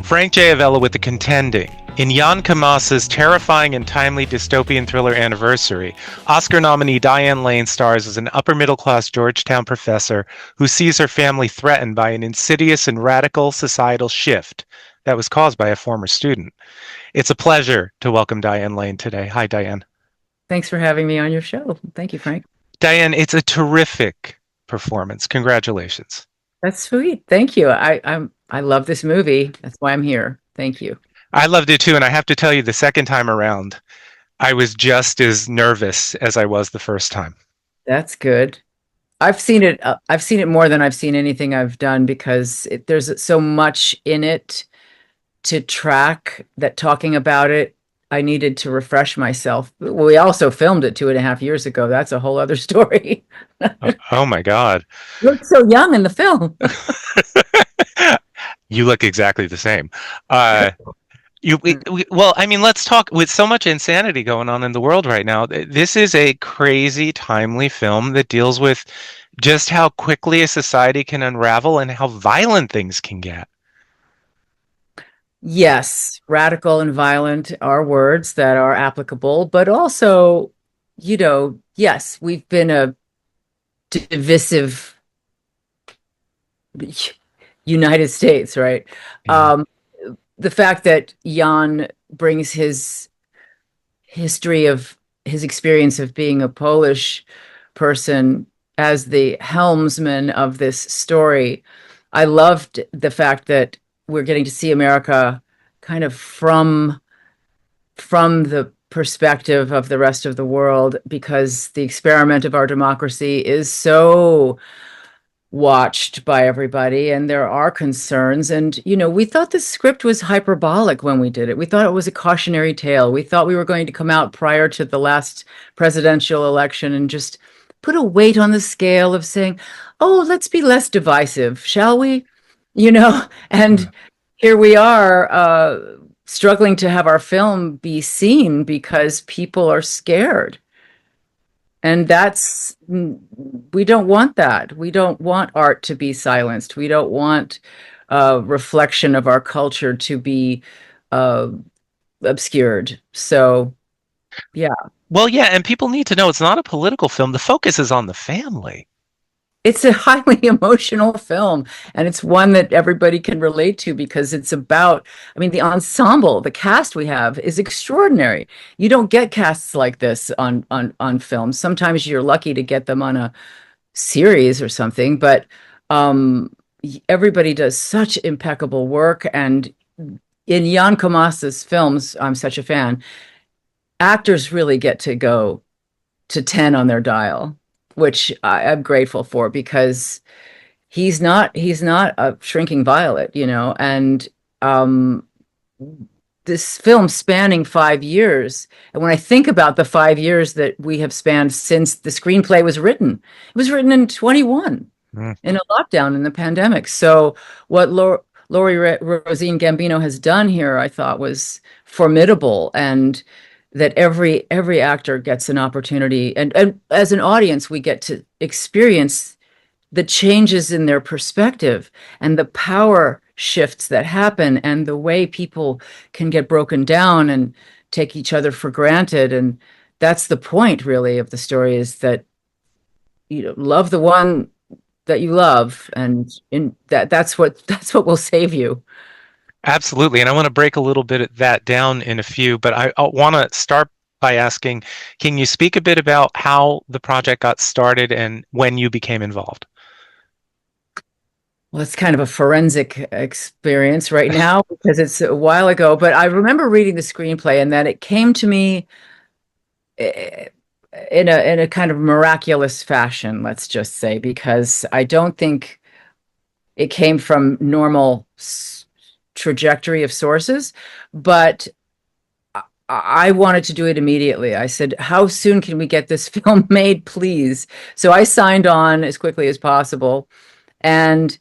Frank J. Avella with The Contending. In Jan Komasa's terrifying and timely dystopian thriller Anniversary, Oscar nominee Diane Lane stars as an upper-middle-class Georgetown professor who sees her family threatened by an insidious and radical societal shift that was caused by a former student. It's a pleasure to welcome Diane Lane today. Hi, Diane. Thanks for having me on your show. Thank you, Frank. Diane, it's a terrific performance. Congratulations. That's sweet. Thank you. I love this movie. That's why I'm here. Thank you. I loved it too, and I have to tell you, the second time around, I was just as nervous as I was the first time. That's good. I've seen it. I've seen it more than I've seen anything I've done because there's so much in it to track that talking about it, I needed to refresh myself. We also filmed it 2.5 years ago. That's a whole other story. Oh my God. You look so young in the film. You look exactly the same. Well, I mean, let's talk with so much insanity going on in the world right now. This is a crazy, timely film that deals with just how quickly a society can unravel and how violent things can get. Yes, radical and violent are words that are applicable, but also, yes, we've been a divisive United States, right? Yeah. The fact that Jan brings his history of his experience of being a Polish person as the helmsman of this story. I loved the fact that we're getting to see America kind of from the perspective of the rest of the world, because the experiment of our democracy is so watched by everybody and there are concerns. And we thought the script was hyperbolic when we did it. We thought it was a cautionary tale. We thought we were going to come out prior to the last presidential election and just put a weight on the scale of saying, oh, let's be less divisive, shall we? And here we are, struggling to have our film be seen because people are scared. And we don't want that. We don't want art to be silenced. We don't want a reflection of our culture to be obscured. So, yeah. Well, yeah, and people need to know it's not a political film. The focus is on the family. It's a highly emotional film, and it's one that everybody can relate to because it's about, the ensemble, the cast we have is extraordinary. You don't get casts like this on films. Sometimes you're lucky to get them on a series or something, but everybody does such impeccable work. And in Jan Komasa's films, I'm such a fan, actors really get to go to 10 on their dial, which I'm grateful for, because he's not a shrinking violet, and this film spanning 5 years. And when I think about the 5 years that we have spanned since the screenplay was written, it was written in 21 in a lockdown in the pandemic. So what Laurie Rosine Gambino has done here, I thought, was formidable, and that every actor gets an opportunity, and as an audience we get to experience the changes in their perspective and the power shifts that happen and the way people can get broken down and take each other for granted. And that's the point really of the story, is that love the one that you love, and that's what will save you. Absolutely. And I want to break a little bit of that down in a few, but I want to start by asking, can you speak a bit about how the project got started and when you became involved? Well, it's kind of a forensic experience right now because it's a while ago, but I remember reading the screenplay and that it came to me in a kind of miraculous fashion, let's just say, because I don't think it came from normal trajectory of sources, but I wanted to do it immediately. I said, how soon can we get this film made, please? So I signed on as quickly as possible. And,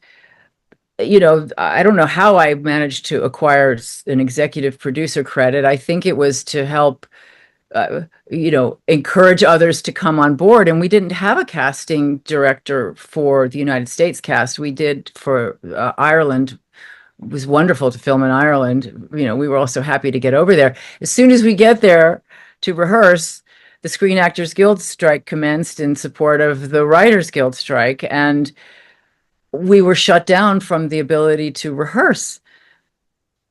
I don't know how I managed to acquire an executive producer credit. I think it was to help, encourage others to come on board. And we didn't have a casting director for the United States cast. We did for Ireland was wonderful to film in Ireland. We were also happy to get over there. As soon as we get there to rehearse, the Screen Actors Guild strike commenced in support of the Writers Guild strike, and we were shut down from the ability to rehearse,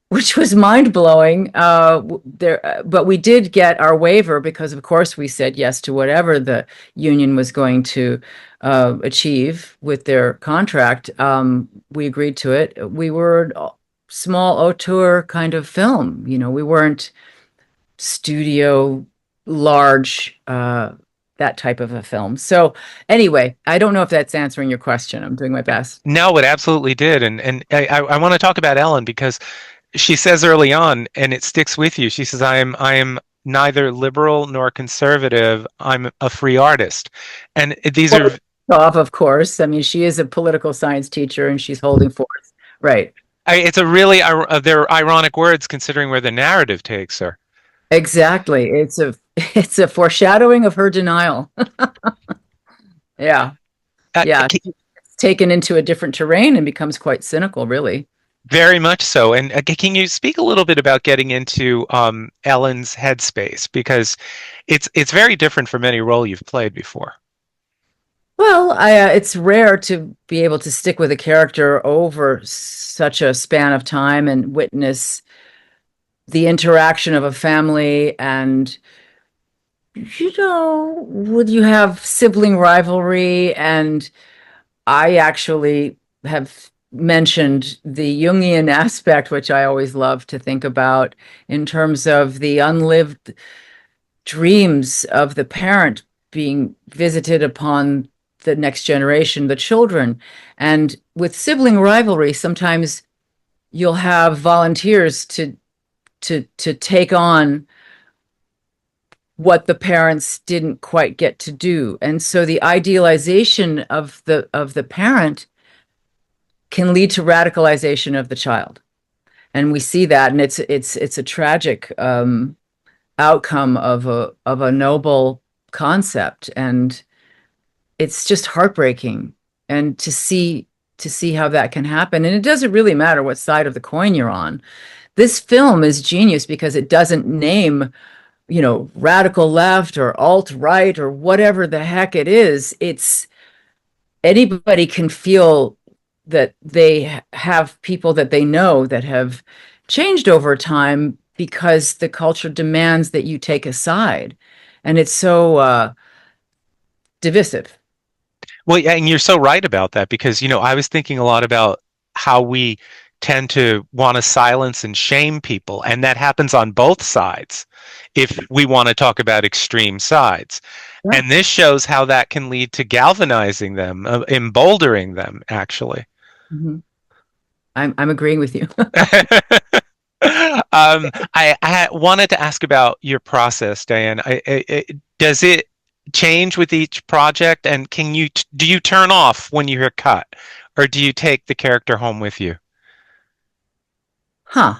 which was mind blowing. But we did get our waiver because, of course, we said yes to whatever the union was going to achieve with their contract. We agreed to it. We were a small auteur kind of film. We weren't studio large. That type of a film. So anyway, I don't know if that's answering your question. I'm doing my best. No, it absolutely did. And I want to talk about Ellen because she says early on, and it sticks with you. She says, I am neither liberal nor conservative. I'm a free artist. And these are Off, of course. I mean, she is a political science teacher and she's holding forth. Right. it's a really they're ironic words considering where the narrative takes her. Exactly. It's a foreshadowing of her denial. Yeah. Yeah. It's taken into a different terrain and becomes quite cynical, really. Very much so. And can you speak a little bit about getting into Ellen's headspace because it's very different from any role you've played before. Well, it's rare to be able to stick with a character over such a span of time and witness the interaction of a family. And would you have sibling rivalry? And I actually have mentioned the Jungian aspect, which I always love to think about in terms of the unlived dreams of the parent being visited upon the next generation, the children. And with sibling rivalry, sometimes you'll have volunteers to take on what the parents didn't quite get to do. And so the idealization of the parent can lead to radicalization of the child. And we see that, and it's a tragic outcome of a noble concept. And it's just heartbreaking. And to see how that can happen. And it doesn't really matter what side of the coin you're on. This film is genius because it doesn't name, radical left or alt right or whatever the heck it is. It's anybody can feel that they have people that they know that have changed over time because the culture demands that you take a side. And it's so divisive. Well, yeah, and you're so right about that because, I was thinking a lot about how we tend to want to silence and shame people, and that happens on both sides if we want to talk about extreme sides. Yeah. And this shows how that can lead to galvanizing them, emboldening them, actually. Mm-hmm. I'm agreeing with you. I wanted to ask about your process, Diane. Does it change with each project? And do you turn off when you hear cut, or do you take the character home with you? Huh.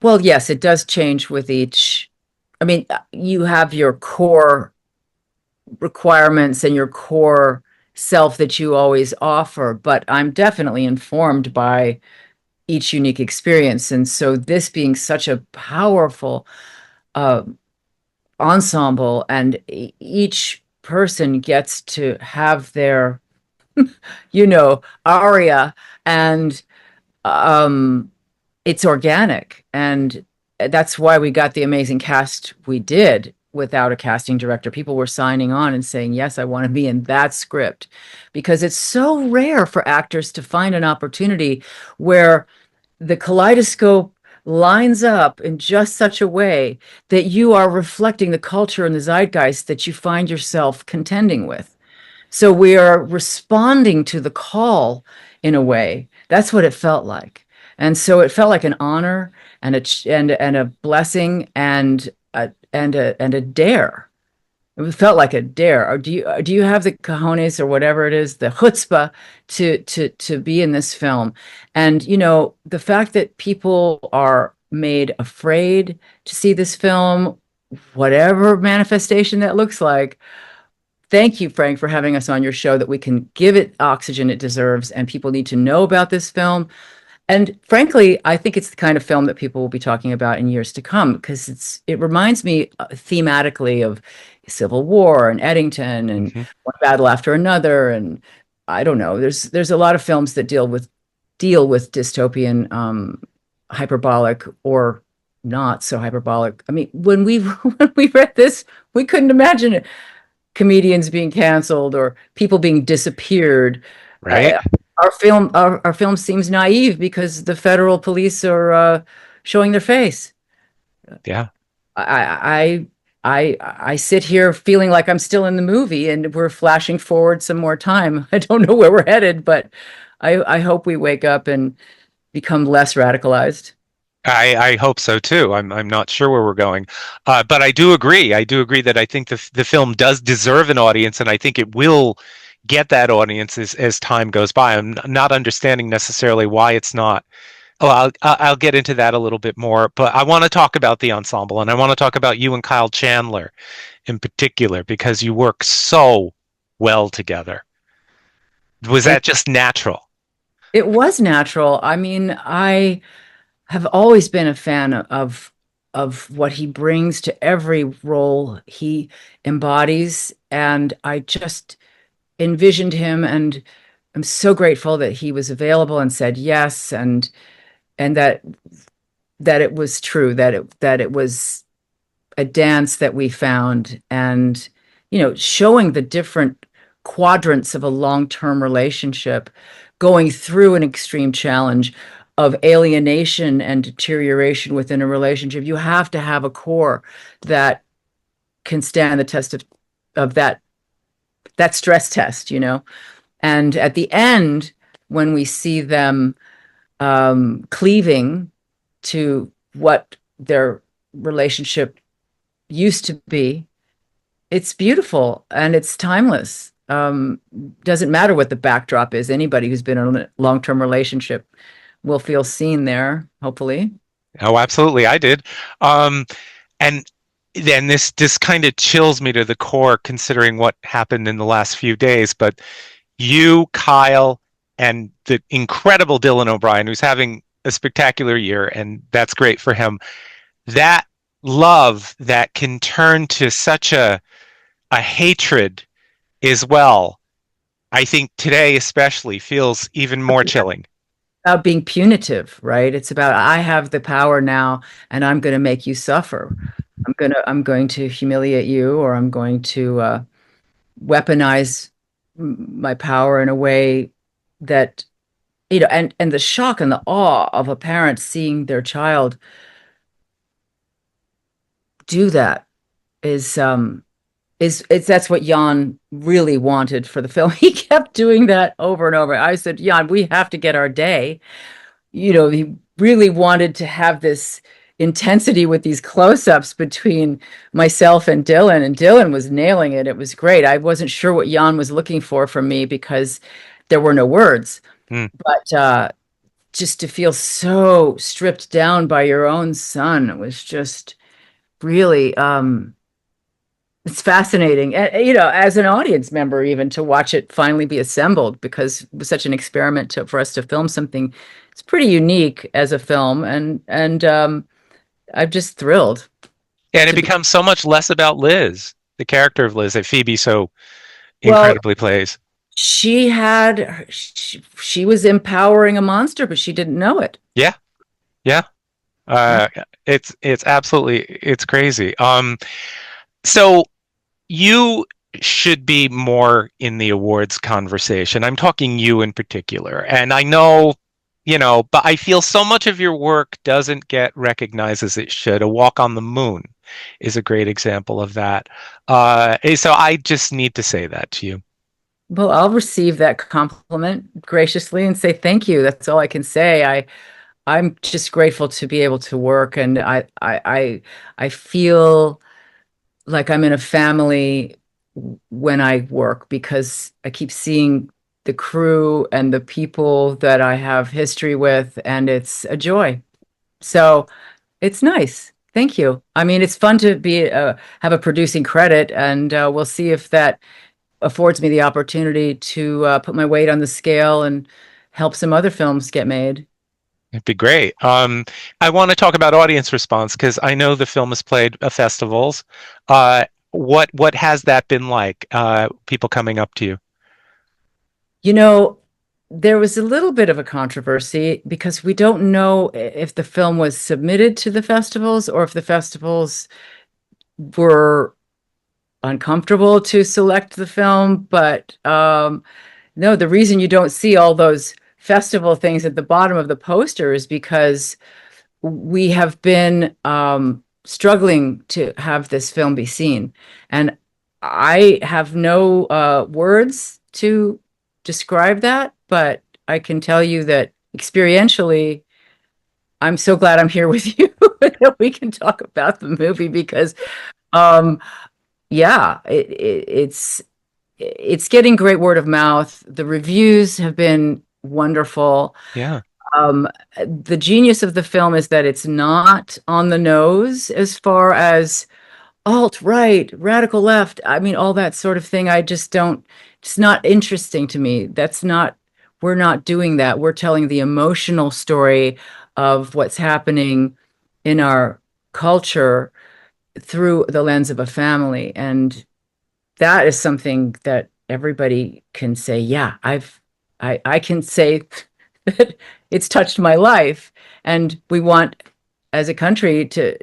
Well, yes, it does change with each. I mean, you have your core requirements and your core self that you always offer, but I'm definitely informed by each unique experience. And so this being such a powerful ensemble, and each person gets to have their, aria, and it's organic. And that's why we got the amazing cast we did without a casting director. People were signing on and saying, yes, I want to be in that script, because it's so rare for actors to find an opportunity where the kaleidoscope lines up in just such a way that you are reflecting the culture and the zeitgeist that you find yourself contending with. So we are responding to the call in a way. That's what it felt like. And so it felt like an honor and a blessing and a dare. It felt like a dare. Or do you have the cojones or whatever it is, the chutzpah to be in this film? And the fact that people are made afraid to see this film, whatever manifestation that looks like. Thank you, Frank, for having us on your show, that we can give it oxygen it deserves, and people need to know about this film. And frankly, I think it's the kind of film that people will be talking about in years to come because it reminds me thematically of Civil War and Eddington and Hmm. One Battle After Another, and I don't know. There's a lot of films that deal with dystopian, hyperbolic or not so hyperbolic. I mean, when we when we read this, we couldn't imagine it. Comedians being canceled or people being disappeared. Right? Uh, our film seems naive because the federal police are showing their face. Yeah. I I sit here feeling like I'm still in the movie and we're flashing forward some more time. I don't know where we're headed, but I hope we wake up and become less radicalized. I hope so too. I'm not sure where we're going, but I do agree. I do agree that I think the film does deserve an audience, and I think it will get that audience as time goes by. I'm not understanding necessarily why it's not. Oh, I'll get into that a little bit more, but I want to talk about the ensemble, and I want to talk about you and Kyle Chandler in particular because you work so well together. Was It that just natural? it was natural. I mean, I have always been a fan of what he brings to every role he embodies, and I just envisioned him, and I'm so grateful that he was available and said yes, and that it was true, that it was a dance that we found, and showing the different quadrants of a long-term relationship, going through an extreme challenge of alienation and deterioration within a relationship. You have to have a core that can stand the test of that stress test. And at the end, when we see them cleaving to what their relationship used to be, it's beautiful and it's timeless. Doesn't matter what the backdrop is. Anybody who's been in a long-term relationship will feel seen there, hopefully. Oh, absolutely, I did. Um, and then this kind of chills me to the core, considering what happened in the last few days. But you, Kyle, and the incredible Dylan O'Brien, who's having a spectacular year, and that's great for him. That love that can turn to such a hatred as well, I think today especially feels even more chilling. About being punitive, right? It's about I have the power now and I'm going to make you suffer. I'm going to humiliate you, or I'm going to weaponize my power in a way that and the shock and the awe of a parent seeing their child do that is it's that's what Jan really wanted for the film. He kept doing that over and over. I said, Jan, we have to get our day. He really wanted to have this intensity with these close-ups between myself and Dylan was nailing it. It was great. I wasn't sure what Jan was looking for from me because there were no words, Hmm. but just to feel so stripped down by your own son, it was just really it's fascinating. And, as an audience member, even to watch it finally be assembled, because it was such an experiment for us to film something. It's pretty unique as a film, and I'm just thrilled And it to be. becomes so much less about Liz, the character of Liz that Phoebe so Well, incredibly plays. she was empowering a monster, but she didn't know it. Yeah, yeah. Yeah. Uh, it's absolutely it's crazy. So you should be more in the awards conversation. I'm talking you in particular. And I know, but I feel so much of your work doesn't get recognized as it should. A Walk on the Moon is a great example of that. So I just need to say that to you. Well, I'll receive that compliment graciously and say thank you. That's all I can say. I'm just grateful to be able to work, and I feel like I'm in a family when I work because I keep seeing the crew and the people that I have history with, and it's a joy. So it's nice. Thank you. I mean, it's fun to be have a producing credit, and we'll see if that affords me the opportunity to put my weight on the scale and help some other films get made. It'd be great. I want to talk about audience response because I know the film has played at festivals. What has that been like? People coming up to you? You know, there was a little bit of a controversy because we don't know if the film was submitted to the festivals or if the festivals were uncomfortable to select the film. But no, the reason you don't see all those festival things at the bottom of the poster is because we have been struggling to have this film be seen. And I have no words to describe that, but I can tell you that experientially, I'm so glad I'm here with you that we can talk about the movie because, um, yeah, it's getting great word of mouth. The reviews have been wonderful. Yeah. The genius of the film is that it's not on the nose as far as alt right, radical left. I mean, all that sort of thing. I just don't, it's not interesting to me. We're not doing that. We're telling the emotional story of what's happening in our culture through the lens of a family. And that is something that everybody can say, yeah, I can say that it's touched my life. And we want as a country to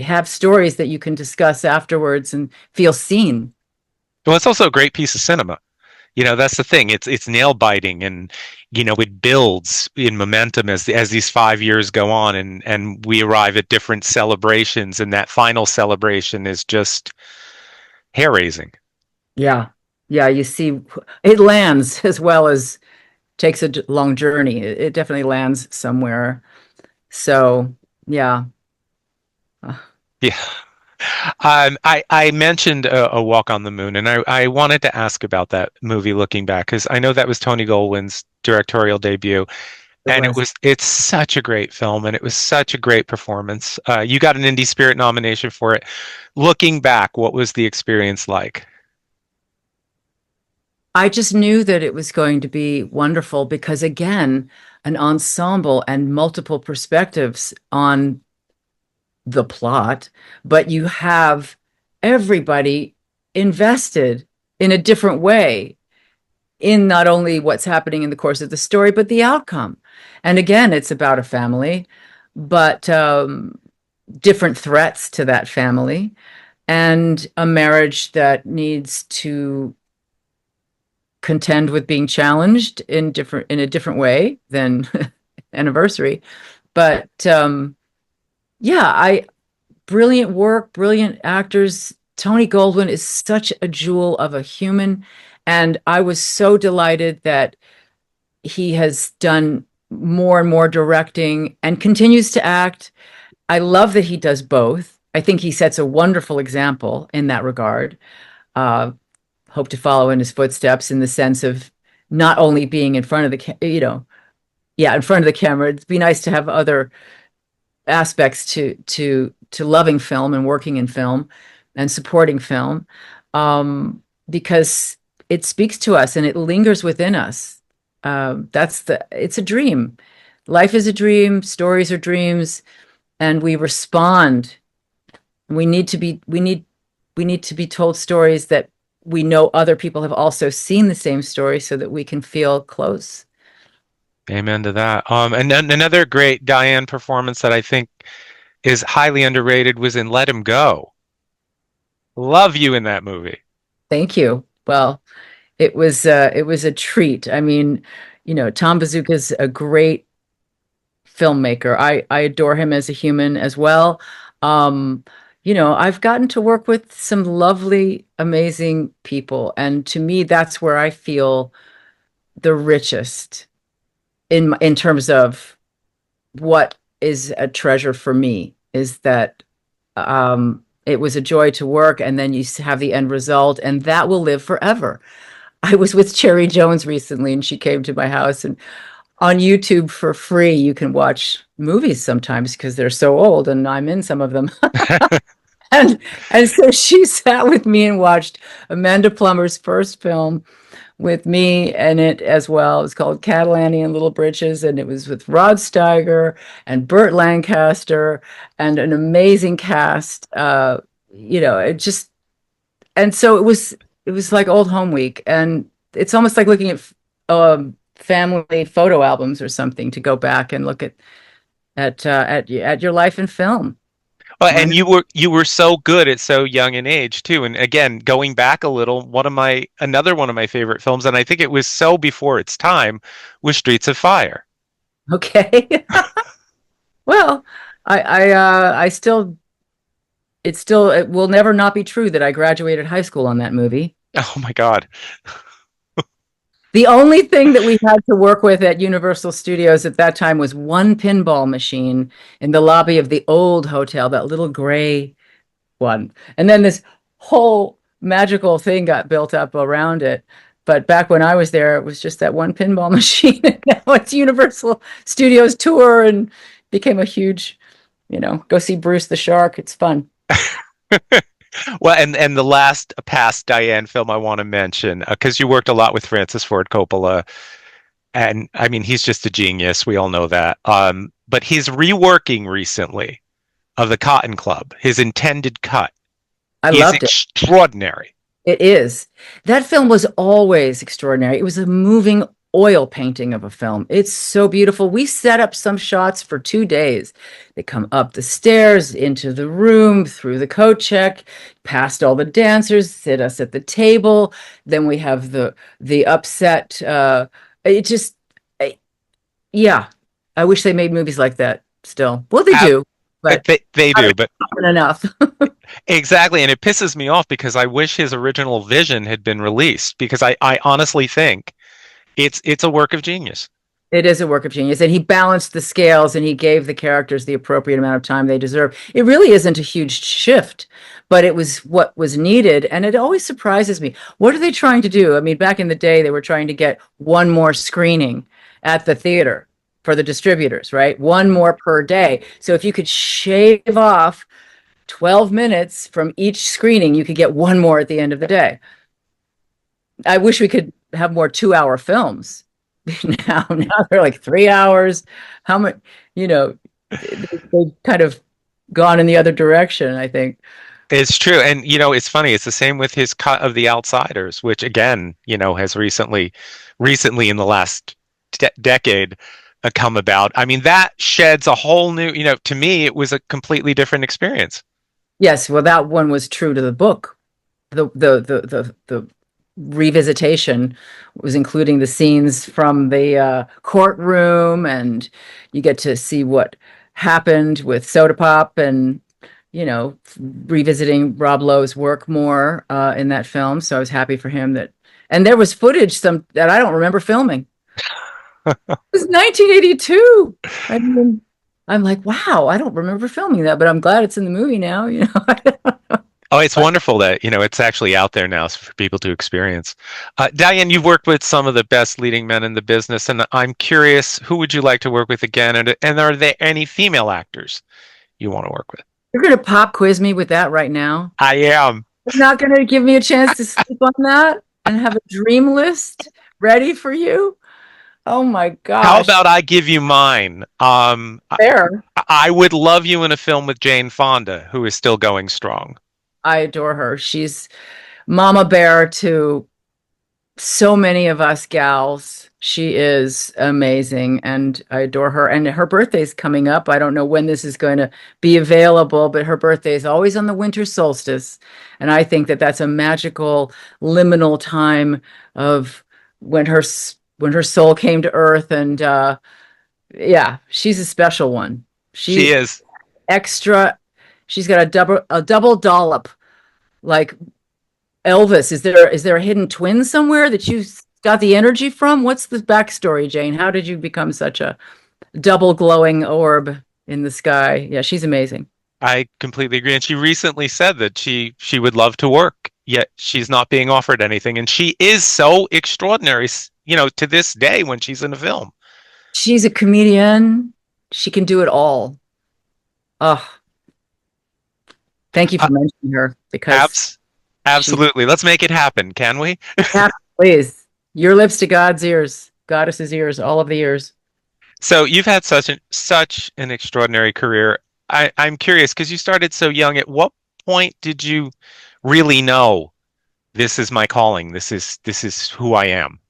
have stories that you can discuss afterwards and feel seen. Well, it's also a great piece of cinema. That's the thing. It's nail biting, and it builds in momentum as these 5 years go on, and we arrive at different celebrations, and that final celebration is just hair raising. Yeah. Yeah, you see it lands as well as takes a long journey. It definitely lands somewhere. So, yeah. Uh, Yeah. I mentioned a Walk on the Moon, and I wanted to ask about that movie looking back because I know that was Tony Goldwyn's directorial debut, it and was. it's such a great film, and it was such a great performance. You got an Indie Spirit nomination for it. Looking back, what was the experience like? I just knew that it was going to be wonderful because, again, an ensemble and multiple perspectives on the plot, but you have everybody invested in a different way in not only what's happening in the course of the story, but the outcome. And again, it's about a family, but different threats to that family and a marriage that needs to contend with being challenged in a different way than anniversary. But yeah, I brilliant work, brilliant actors. Tony Goldwyn is such a jewel of a human, and I was so delighted that he has done more and more directing and continues to act. I love that he does both. I think he sets a wonderful example in that regard. Uh, Hope to follow in his footsteps in the sense of not only being in front of in front of the camera. It'd be nice to have other aspects to loving film and working in film and supporting film, because it speaks to us and it lingers within us. It's a dream. Life is a dream. Stories are dreams, and we respond. We need to be told stories that we know other people have also seen the same story so that we can feel close. Amen to that. And then another great Diane performance that I think is highly underrated was in Let Him Go. Love you in that movie. Thank you. Well, it was a treat. I mean, Tom Bazooka's a great filmmaker. I adore him as a human as well. Um, I've gotten to work with some lovely, amazing people, and to me, that's where I feel the richest in terms of what is a treasure for me is that it was a joy to work, and then you have the end result, and that will live forever. I was with Cherry Jones recently, and she came to my house, and on YouTube for free, you can watch movies sometimes because they're so old, and I'm in some of them. And and so she sat with me and watched Amanda Plummer's first film with me in it as well. It was called Catalani and Little Britches, and it was with Rod Steiger and Burt Lancaster and an amazing cast. It just and so it was like old home week, and it's almost like looking at family photo albums or something to go back and look at your life in film. Well, Why and not? you were so good at so young an age too. And again, going back a little, another one of my favorite films, and I think it was so before its time, was Streets of Fire. Okay. Well, I still it will never not be true that I graduated high school on that movie. Oh my God. The only thing that we had to work with at Universal Studios at that time was one pinball machine in the lobby of the old hotel, that little gray one. And then this whole magical thing got built up around it. But back when I was there, it was just that one pinball machine. And now it's Universal Studios tour and became a huge, go see Bruce the Shark. It's fun. Well, and the last past Diane film I want to mention, because you worked a lot with Francis Ford Coppola, and I mean he's just a genius. We all know that. But he's reworking recently of the Cotton Club, his intended cut. I Is loved it. extraordinary. It is. That film was always extraordinary. It was a moving oil painting of a film. It's so beautiful. We set up some shots for 2 days. They come up the stairs, into the room, through the coat check, past all the dancers, sit us at the table. Then we have the upset. It just, I- yeah. I wish they made movies like that still. Well, they Uh, do, but they not do, but often enough. exactly, and it pisses me off because I wish his original vision had been released because I honestly think it's a work of genius. It is a work of genius. And he balanced the scales and he gave the characters the appropriate amount of time they deserve. It really isn't a huge shift, but it was what was needed. And it always surprises me. What are they trying to do? I mean, back in the day, they were trying to get one more screening at the theater for the distributors, right? One more per day. So if you could shave off 12 minutes from each screening, you could get one more at the end of the day. I wish we could have more 2 hour films. Now they're like 3 hours. How much, you know, they've kind of gone in the other direction, I think. It's true, and it's funny. It's the same with his cut of The Outsiders, which again, has recently in the last decade come about. I mean, that sheds a whole new. To me, it was a completely different experience. Yes, well, that one was true to the book. The revisitation was including the scenes from the courtroom, and you get to see what happened with Soda Pop and revisiting Rob Lowe's work more in that film. So I was happy for him and there was footage some that I don't remember filming. It was 1982. I mean, I'm like, wow, I don't remember filming that, but I'm glad it's in the movie now. Oh, it's wonderful that it's actually out there now for people to experience. Diane, you've worked with some of the best leading men in the business, and I'm curious, who would you like to work with again? And are there any female actors you want to work with? You're gonna pop quiz me with that right now. I am. You're not gonna give me a chance to sleep on that and have a dream list ready for you. Oh my How gosh. about I give you mine? There. I would love you in a film with Jane Fonda, who is still going strong. I adore her. She's mama bear to so many of us gals. She is amazing and I adore her. And her birthday's coming up. I don't know when this is going to be available, but her birthday is always on the winter solstice. And I think that that's a magical liminal time of when her soul came to earth. And yeah, she's a special one. She She's is. extra. She's got a double dollop like Elvis. Is there a hidden twin somewhere that you got the energy from? What's the backstory, Jane? How did you become such a double glowing orb in the sky? Yeah, she's amazing. I completely agree. And she recently said that she would love to work, yet she's not being offered anything. And she is so extraordinary, to this day when she's in a film. She's a comedian. She can do it all. Oh, Thank you Uh, for mentioning her because abs- she, Absolutely. Let's make it happen, can we? yeah, please, your lips to God's ears, goddess's ears, all of the ears. So you've had such an extraordinary career. I'm curious because you started so young. At what point did you really know this is my calling? This is who I am?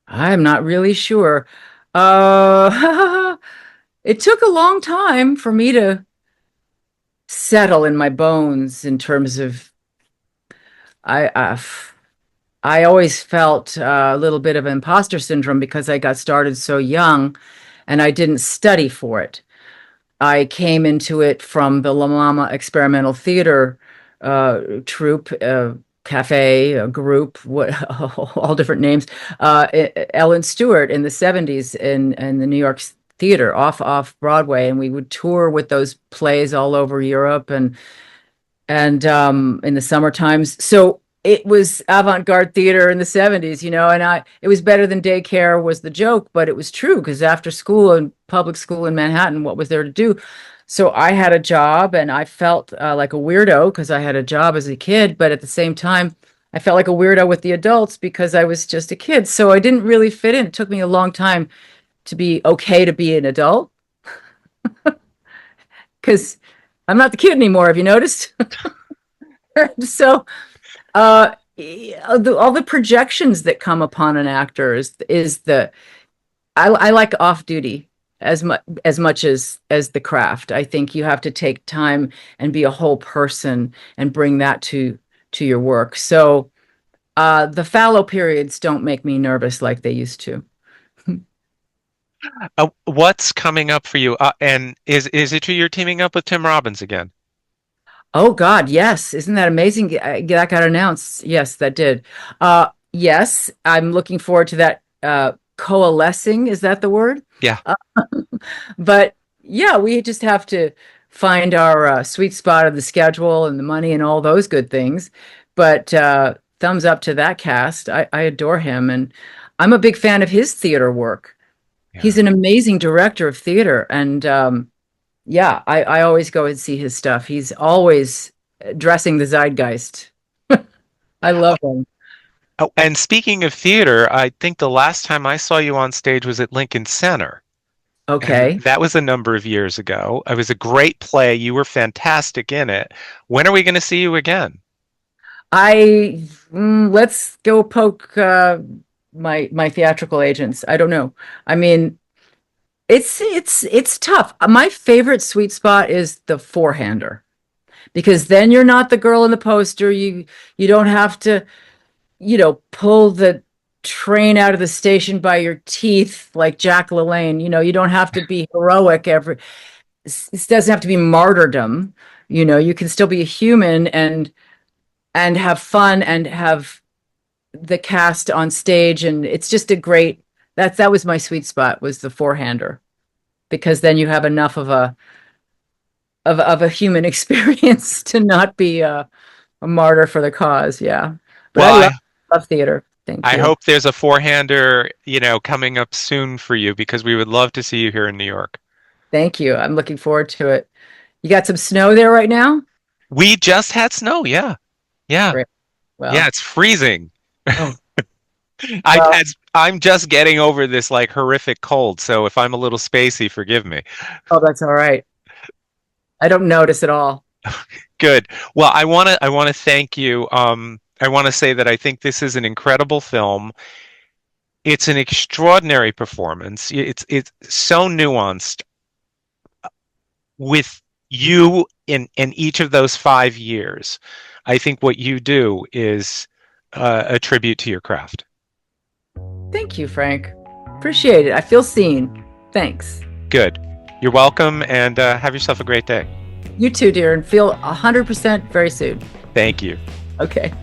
I'm not really sure. Uh, it took a long time for me to settle in my bones in terms of I I always felt a little bit of imposter syndrome because I got started so young and I didn't study for it. I came into it from the La Mama Experimental Theater troupe, cafe, group, what all different names. Ellen Stewart in the 70s in the New York theater off Broadway, and we would tour with those plays all over Europe and in the summer times. So it was avant-garde theater in the 70s, and it was better than daycare was the joke, but it was true because after school and public school in Manhattan, what was there to do? So I had a job and I felt like a weirdo because I had a job as a kid, but at the same time, I felt like a weirdo with the adults because I was just a kid. So I didn't really fit in. It took me a long time to be okay to be an adult because I'm not the kid anymore. Have you noticed? So all the projections that come upon an actor is the I like off duty as much as the craft. I think you have to take time and be a whole person and bring that to your work. So the fallow periods don't make me nervous like they used to. What's coming up for you? And is it true you're teaming up with Tim Robbins again? Oh God, yes. Isn't that amazing? That got announced. Yes, that did. Yes, I'm looking forward to that coalescing. Is that the word? Yeah. Uh, but yeah, we just have to find our sweet spot of the schedule and the money and all those good things. But thumbs up to that cast. I adore him, and I'm a big fan of his theater work. He's Yeah. an amazing director of theater, and yeah, I always go and see his stuff. He's always dressing the zeitgeist. I love him. Oh, and speaking of theater, I think the last time I saw you on stage was at Lincoln Center. And Okay. that was a number of years ago. It was a great play. You were fantastic in it. When are we going to see you again? Let's go poke my theatrical agents. I don't know. I mean, it's tough. My favorite sweet spot is the four-hander because then you're not the girl in the poster. You don't have to, pull the train out of the station by your teeth like Jack LaLanne. You don't have to be heroic this doesn't have to be martyrdom. You can still be a human and have fun and have the cast on stage, and it's just a great that was my sweet spot was the four-hander because then you have enough of a human experience to not be a martyr for the cause. Yeah, but Well, I love theater. Thank I you. hope there's a four-hander, coming up soon for you because we would love to see you here in New York. Thank you. I'm looking forward to it. You got some snow there right now? We just had snow. Yeah. Yeah. Great. Yeah, Well, it's freezing. oh, I well, I'm just getting over this like horrific cold, so if I'm a little spacey, forgive me. oh, that's all right. I don't notice at all. Good. Well, I want to thank you. I want to say that I think this is an incredible film. It's an extraordinary performance. It's so nuanced with you in each of those 5 years. I think what you do is a tribute to your craft. Thank you, Frank. Appreciate it. I feel seen. Thanks. Good. You're welcome, and have yourself a great day. You too, dear, and feel 100% very soon. Thank you. Okay.